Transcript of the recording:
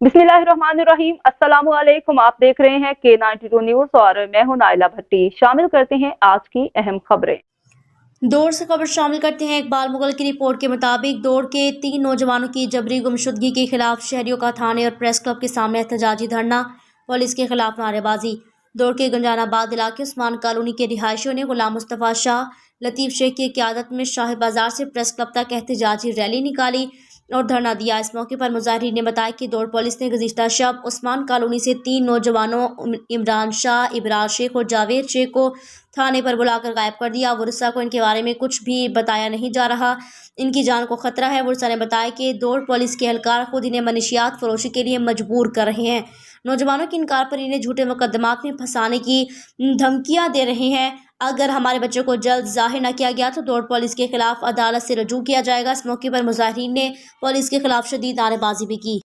बिस्मिल्लाहिर्रहमानिर्रहीम। अस्सलामु अलैकुम। आप देख रहे हैं K92 न्यूज़ और मैं हूं नाइला भट्टी। शामिल करते हैं आज की अहम खबरें। दौड़ से खबर शामिल करते हैं। इकबाल मुगल की रिपोर्ट के मुताबिक दौड़ के 3 नौजवानों की जबरी गुमशुदगी के खिलाफ शहरियों का थाने और प्रेस क्लब के सामने एहतजाजी धरना, पुलिस के खिलाफ नारेबाजी। दौड़ के गंजानाबाद इलाके उस्मान कॉलोनी के रिहायशियों ने गुलाम मुस्तफ़ा शाह, लतीफ़ शेख की क़यादत में शाह बाजार से प्रेस क्लब तक एहतजाजी रैली निकाली और धरना दिया। इस मौके पर मुजाहिरीन ने बताया कि दौड़ पुलिस ने गुज़िश्ता शब उस्मान कॉलोनी से 3 नौजवानों इमरान शाह, इब्रार शेख और जावेद शेख को थाने पर बुलाकर गायब कर दिया। वर्षा को इनके बारे में कुछ भी बताया नहीं जा रहा, इनकी जान को खतरा है। वर्षा ने बताया कि दौड़ पुलिस के एहलकार खुद इन्हें मनशियात फरोशी के लिए मजबूर कर रहे हैं। नौजवानों के इनकार पर इन्हें झूठे मुकदमात में फंसाने की धमकियां दे रहे हैं। अगर हमारे बच्चों को जल्द जाहिर न किया गया तो दौड़ पुलिस के खिलाफ अदालत से रजू किया जाएगा। इस मौके पर मुजाहिरीन ने पुलिस के खिलाफ शदीद नारेबाजी भी की।